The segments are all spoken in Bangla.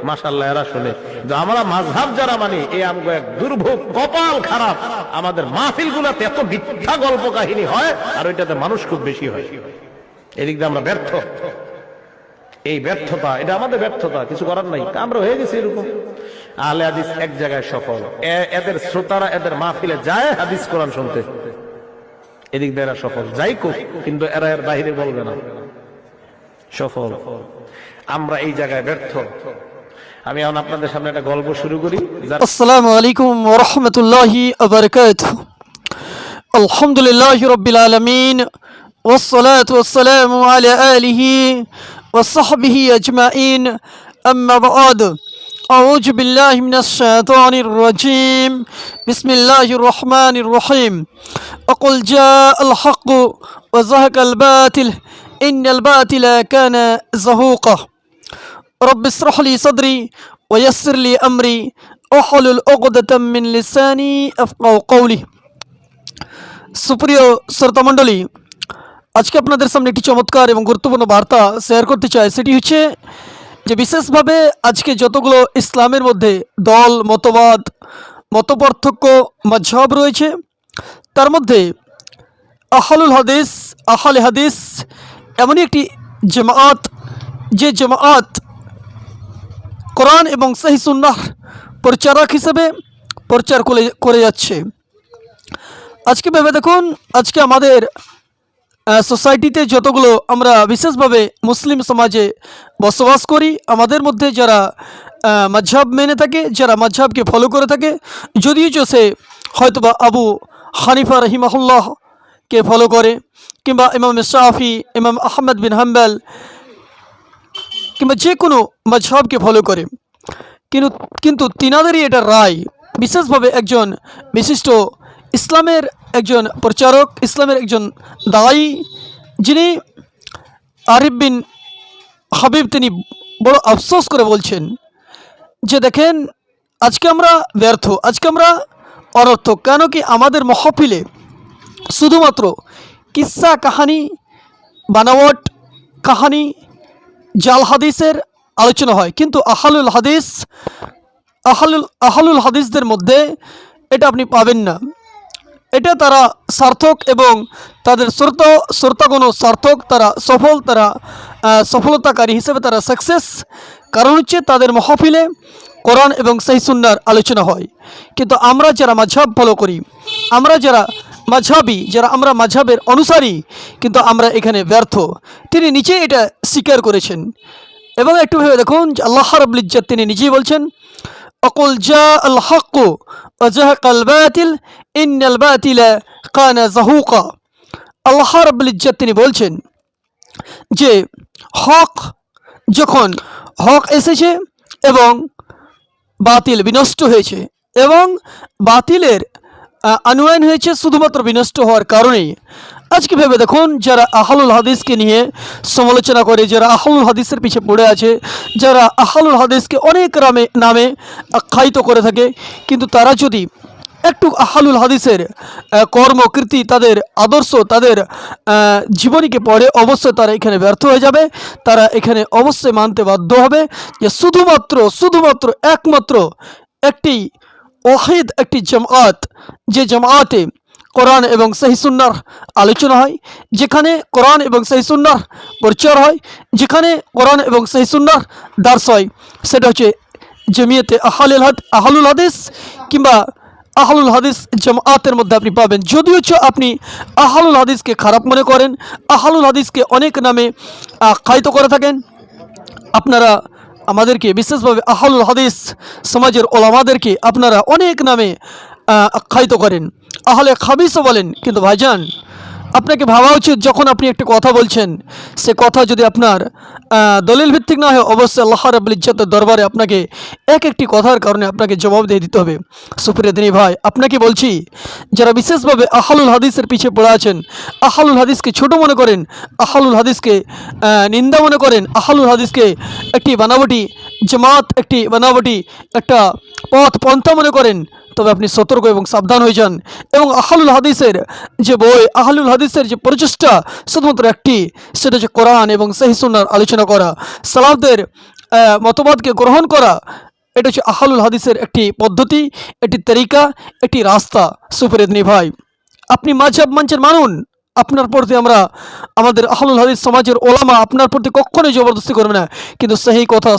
মাশাআল্লাহ এরা শুনে। কিন্তু আমরা মাযহাব যারা মানি এই আমগো এক দুর্ভোগ, কপাল খারাপ। আমাদের মাহফিল গুলাতে এত মিথ্যা গল্প কাহিনী হয় আর ওইটাতে মানুষ খুব বেশি হয়। এদিক দিয়ে আমরা ব্যর্থ। এই ব্যর্থতা, এটা আমাদের ব্যর্থতা, কিছু করার নাই। আমরা হয়ে গেছি এরকম। আহলে হাদিস এক জায়গায় সফল, এদের শ্রোতারা এদের মাহফিলে যায় হাদিস কোরআন শুনতে, এদিক দিয়ে এরা সফল। যাই কোক, কিন্তু এরা এর বাহিরে বলবে না সফল। আমরা এই জায়গায় ব্যর্থ। আমি এখন আপনাদের সামনে একটা গল্প শুরু করি। আসসালামু আলাইকুম ওয়া রাহমাতুল্লাহি ওয়া বারাকাতুহু। আলহামদুলিল্লাহি রাব্বিল আলামিন ওয়াস সালাতু ওয়াস সালামু আলা আলিহি ওয়া সাহবিহি আজমাইন। আম্মা বা'দ। আউযু বিল্লাহি মিনাশ শাইতানির রাজীম। বিসমিল্লাহির রহমানির রহিম। আকুল জাআল হক ওয়া যাহাকাল বাতিল ইন্নাল বাতিলা কানা যাহুকা। রব্বি ইশরাহ লি সাদরি ওয়া ইয়াসসির লি আমরি ওয়াহলুল উকদাতাম মিন লিসানি ইয়াফকাহু কওলি। সুপ্রিয় শ্রোতা মণ্ডলী, আজকে আপনাদের সামনে একটি চমৎকার এবং গুরুত্বপূর্ণ বার্তা শেয়ার করতে চাই। সেটি হচ্ছে যে বিশেষভাবে আজকে যতগুলো ইসলামের মধ্যে দল, মতবাদ, মতপার্থক্য, মাযহাব রয়েছে, তার মধ্যে আহলুল হাদিস, আহলে হাদিস এমনই একটি জামাত, যে জামাত কোরআন এবং সহিহ সুন্নাহ প্রচারক হিসেবে প্রচার করে যাচ্ছে। আজকে ভেবে দেখুন, আজকে আমাদের সোসাইটিতে যতগুলো আমরা বিশেষভাবে মুসলিম সমাজে বসবাস করি, আমাদের মধ্যে যারা মাযহাব মেনে থাকে, যারা মাযহাবকে ফলো করে থাকে, যদিও সে হয়তোবা আবু হানিফা রহিমাহুল্লাহকে ফলো করে, কিংবা ইমাম শাফি, ইমাম আহমদ বিন হাম্বল, কিংবা যে কোনো মাযহাবকে ফলো করে, কিন্তু তিনাদেরই এটা রায়। বিশেষভাবে একজন বিশিষ্ট ইসলামের একজন প্রচারক, ইসলামের একজন দায়ী, যিনি আরিফ বিন হাবিব, তিনি বড় আফসোস করে বলছেন যে দেখেন, আজকে আমরা ব্যর্থ, আজকে আমরা অনর্থক। কেন কি আমাদের মাহফিলে শুধুমাত্র কিসসা কাহানি, বানাওয়াট কাহানি, জাল হাদিসের আলোচনা হয়, কিন্তু আহলুল হাদিসদের মধ্যে এটা আপনি পাবেন না। এটা তারা সার্থক এবং তাদের শ্রোতাগণ সার্থক, তারা সফল, তারা সফলতাকারী হিসেবে তারা সাকসেস। কারণ হচ্ছে তাদের মাহফিলে কোরআন এবং সহিহ সুন্নাহর আলোচনা হয়। কিন্তু আমরা যারা মাযহাব ফলো করি, আমরা যারা মাযহাবী, যারা আমরা মাযহাবের অনুসারী, কিন্তু আমরা এখানে ব্যর্থ। তিনি নিজে এটা স্বীকার করেছেন। এবং একটু ভেবে দেখুন, আল্লাহ রাব্বুল ইজ্জত তিনি নিজেই বলছেন, আকুল জাআল হক ওয়া যাহাকাল বাতিল ইন্নাল বাতিলা কানা যাহুকা। আল্লাহ রাব্বুল ইজ্জত তিনি বলছেন যে হক এসেছে এবং বাতিল বিনষ্ট হয়েছে, এবং বাতিলের আনয়ন হয়েছে শুধুমাত্র বিনষ্ট হওয়ার কারণেই। আজকে ভেবে দেখুন, যারা আহলুল হাদিসকে নিয়ে সমালোচনা করে, যারা আহলুল হাদিসের পিছে পড়ে আছে, যারা আহলুল হাদিসকে অনেক নামে আখ্যায়িত করে থাকে, কিন্তু তারা যদি একটু আহলুল হাদিসের কর্মকীর্তি, তাদের আদর্শ, তাদের জীবনীকে পড়ে, অবশ্যই তারা এখানে ব্যর্থ হয়ে যাবে। তারা এখানে অবশ্যই মানতে বাধ্য হবে যে শুধুমাত্র একমাত্র একটি ওয়াহিদ, একটি জামাত, যে জামাতে কোরআন এবং সহিহ সুন্নাহর আলোচনা হয়, যেখানে কোরআন এবং সহিহ সুন্নাহর প্রচার হয়, যেখানে কোরআন এবং সহিহ সুন্নাহর দার্স হয়, সেটা হচ্ছে জমিয়তে আহলুল হাদিস কিংবা আহলুল হাদিস জামাতের মধ্যে আপনি পাবেন। যদিও আপনি আহলুল হাদিসকে খারাপ মনে করেন, আহলুল হাদিসকে অনেক নামে আখ্যায়িত করে থাকেন, আপনারা আমাদেরকে বিশেষভাবে আহলুল হাদিস সমাজের ওলামাদেরকে আপনারা অনেক নামে আখ্যায়িত করেন, আহলে খাবিসও বলেন। কিন্তু ভাইজান, আপনাকে ভাবা উচিত, যখন আপনি একটা কথা বলছেন, সে কথা যদি আপনার দলিল ভিত্তিক না হয়, অবশ্যই আল্লাহ রাব্বুল ইজ্জতের দরবারে আপনাকে একটি কথার কারণে আপনাকে জবাব দিয়ে দিতে হবে। সুপ্রিয় দিনী ভাই, আপনাকে বলছি, যারা বিশেষভাবে আহলুল হাদিসের পিছিয়ে পড়ে আছেন, আহলুল হাদিসকে ছোট মনে করেন, আহলুল হাদিসকে নিন্দা মনে করেন, আহলুল হাদিসকে একটি বানাবটি জামাত, একটি বানাবটি একটা পন্থা মনে করেন, তবে আপনি সতর্ক এবং সাবধান হয়ে যান। এবং আহলুল হাদিসের যে বই, আহলুল হাদিসের যে প্রচেষ্টা শুধুমাত্র একটি, সেটা হচ্ছে কোরআন এবং সহিহ সুন্নাহর আলোচনা করা, সালাফদের মতবাদকে গ্রহণ করা, এটা হচ্ছে আহলুল হাদিসের একটি পদ্ধতি, একটি তরিকা, একটি রাস্তা। সুপ্রিয় ভাই, আপনি মাযহাব মানছেন মানুন, আপনার প্রতি আমরা আমাদের আহলুল হাদিস সমাজের ওলামা আপনার প্রতি কখনোই জবরদস্তি করবে না, কিন্তু সেই কথা,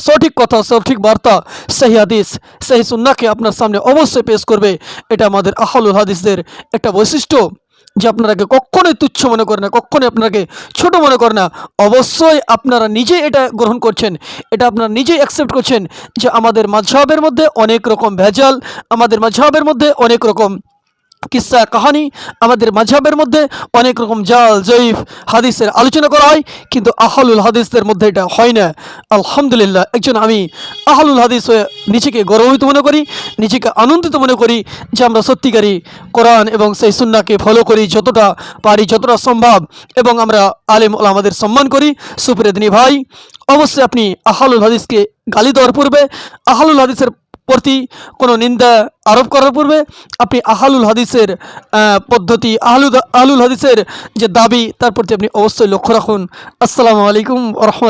সঠিক বার্তা, সহি হাদিস, সহি সুন্নাহকে আপনার সামনে অবশ্যই পেশ করবে। এটা আমাদের আহলুল হাদিসদের একটা বৈশিষ্ট্য, যে আপনারাকে কখনোই তুচ্ছ মনে করে না, কখনোই আপনাকে ছোট মনে করে না। অবশ্যই আপনারা নিজে এটা গ্রহণ করছেন, এটা আপনারা নিজেই অ্যাকসেপ্ট করছেন যে আমাদের মাযহাবের মধ্যে অনেক রকম ভেজাল, আমাদের মাযহাবের মধ্যে অনেক রকম কিসসা কাহানি, আমাদের মাযহাবের মধ্যে অনেক রকম জাল জয়ীফ হাদিসের আলোচনা করা হয়, কিন্তু আহলুল হাদিসদের মধ্যে এটা হয় না। আলহামদুলিল্লাহ, একজন আমি আহলুল হাদিস হয়ে নিজেকে গর্বিত মনে করি, নিজেকে আনন্দিত মনে করি যে আমরা সত্যিকারই কোরআন এবং সেই সুন্নাহকে ফলো করি যতটা পারি, যতটা সম্ভব, এবং আমরা আলেম ওলামাদের সম্মান করি। সুপ্রিয় ভাই, অবশ্যই আপনি আহলুল হাদিসকে গালি দেওয়ার পূর্বে, আহলুল হাদিসের প্রতি কোনো নিন্দা আরোপ করার পূর্বে আপনি আহলুল হাদিসের পদ্ধতি, আহলুল হাদিসের যে দাবি, তার প্রতি আপনি অবশ্যই লক্ষ্য রাখুন। আসসালামু আলাইকুম ওয়া রাহমাতুল্লাহ।